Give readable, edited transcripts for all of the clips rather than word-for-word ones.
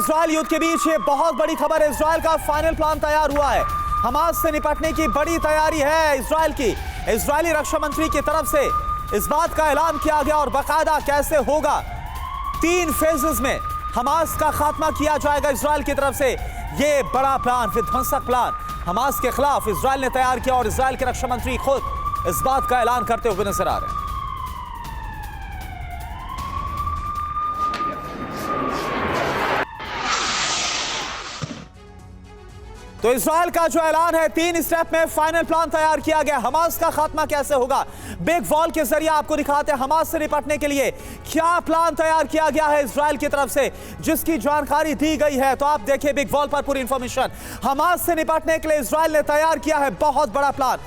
Israel युद्ध के बीच ये बहुत बड़ी खबर है। इजरायल का फाइनल प्लान तैयार हुआ है। हमास से निपटने की बड़ी तैयारी है इजरायल की। इजरायली रक्षा मंत्री की तरफ से इस बात का ऐलान किया गया और बाकायदा कैसे होगा, 3 फेजेस में हमास का खात्मा किया जाएगा इजरायल की तरफ से। ये बड़ा प्लान, विध्वंसक प्लान हमास के खिलाफ इजरायल ने तैयार किया और इजरायल के रक्षा मंत्री खुद इस बात का ऐलान करते हुए नजर आ रहे हैं। तो इजरायल का जो ऐलान है, 3 स्टेप में फाइनल प्लान तैयार किया गया। हमास का खात्मा कैसे होगा, बिग वॉल के जरिए आपको दिखाते हैं हमास से निपटने के लिए क्या प्लान तैयार किया गया है इजरायल की तरफ से, जिसकी जानकारी दी गई है। तो आप देखिए बिग वॉल पर पूरी इंफॉर्मेशन। हमास से निपटने के लिए इजरायल ने तैयार किया है बहुत बड़ा प्लान।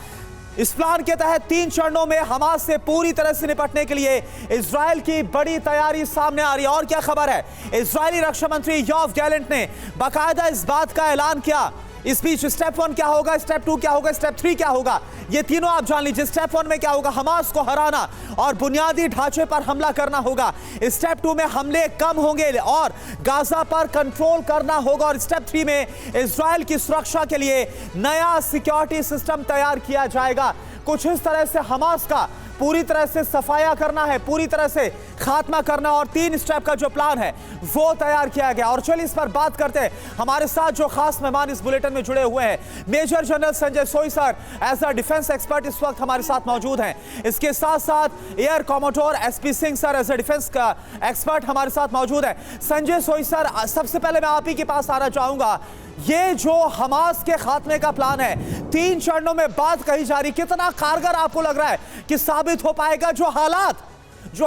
इस प्लान के तहत 3 चरणों में हमास से पूरी तरह से निपटने के लिए इजरायल की बड़ी तैयारी सामने आ रही है। और क्या खबर है, इजरायली रक्षा मंत्री योआव गैलेंट ने बाकायदा इस बात का ऐलान किया। इस बीच स्टेप 1 क्या होगा, स्टेप 2 क्या होगा, स्टेप 3 क्या होगा, ये तीनों आप जान लीजिए। स्टेप 1 में क्या होगा, हमास को हराना और बुनियादी ढांचे पर हमला करना होगा। स्टेप 2 में हमले कम होंगे और गाजा पर कंट्रोल करना होगा। और स्टेप 3 में इजरायल की सुरक्षा के लिए नया सिक्योरिटी सिस्टम तैयार किया जाएगा। कुछ इस तरह से हमास का पूरी तरह से सफाया करना है, पूरी तरह से खात्मा करना और 3 स्टेप का जो प्लान है वो तैयार किया गया। और चलिए इस पर बात करते हैं। हमारे साथ जो खास मेहमान इस बुलेटिन में जुड़े हुए हैं, major general Sanjay Soi sir as a defence expert इस वक्त हमारे साथ मौजूद हैं। इसके साथ साथ air commodore SP Singh sir as a defence का एक्सपर्ट हमारे साथ मौजूद है। संजय सोई सर, सबसे पहले मैं आप ही के पास आना चाहूंगा, ये जो हमास के खात्मे का प्लान है, 3 चरणों में बात कही जा रही, कितना कारगर आपको लग रहा है कि साबित हो पाएगा? जो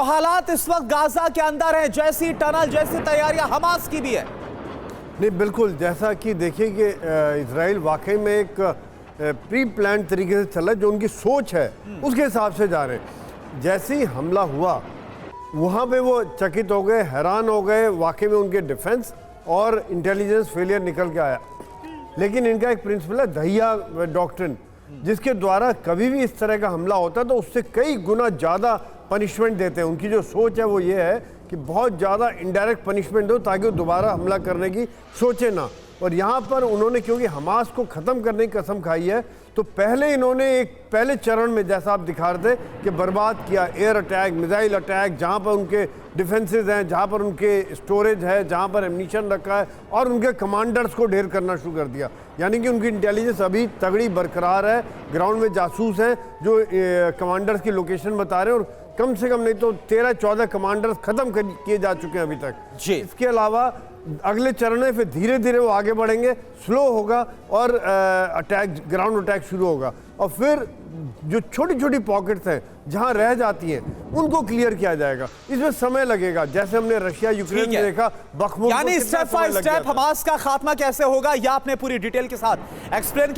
हालात इस वक्त गाजा के अंदर है, जैसी टनल, जैसी तैयारियां हमास की भी है। नहीं, बिल्कुल, जैसा कि देखिए कि इजराइल वाकई में एक प्री प्लान तरीके से चल रहा है। जो उनकी सोच है उसके हिसाब से जा रहे हैं। जैसे ही हमला हुआ वहाँ पे वो चकित हो गए, हैरान हो गए। वाकई में उनके डिफेंस और इंटेलिजेंस फेलियर निकल के आया। लेकिन इनका एक प्रिंसिपल है, दहिया डॉक्ट्रिन, जिसके द्वारा कभी भी इस तरह का हमला होता है तो उससे कई गुना ज़्यादा पनिशमेंट देते हैं। उनकी जो सोच है वो ये है कि बहुत ज़्यादा इनडायरेक्ट पनिशमेंट दो ताकि वो दोबारा हमला करने की सोचे ना। और यहाँ पर उन्होंने क्योंकि हमास को ख़त्म करने की कसम खाई है, तो पहले इन्होंने एक पहले चरण में जैसा आप दिखा रहे थे कि बर्बाद किया, एयर अटैक, मिसाइल अटैक, जहाँ पर उनके डिफेंसेस हैं, जहाँ पर उनके स्टोरेज है, जहाँ पर एम्यूनिशन रखा है, और उनके कमांडर्स को ढेर करना शुरू कर दिया। यानी कि उनकी इंटेलिजेंस अभी तगड़ी बरकरार है। ग्राउंड में जासूस हैं जो कमांडर्स की लोकेशन बता रहे हैं, और कम से कम नहीं तो 13-14 कमांडर्स ख़त्म किए जा चुके हैं अभी तक जी। इसके अलावा अगले चरण में फिर धीरे धीरे वो आगे बढ़ेंगे, स्लो होगा और अटैक, ग्राउंड अटैक शुरू होगा। और फिर जो छोटी छोटी पॉकेट्स हैं जहां रह जाती हैं उनको क्लियर किया जाएगा। इसमें समय लगेगा, जैसे हमने रशिया यूक्रेन में देखा, बखमुख। यानी स्टेप बाय स्टेप हमास का खात्मा कैसे होगा, यह आपने पूरी डिटेल के साथ एक्सप्लेन किया।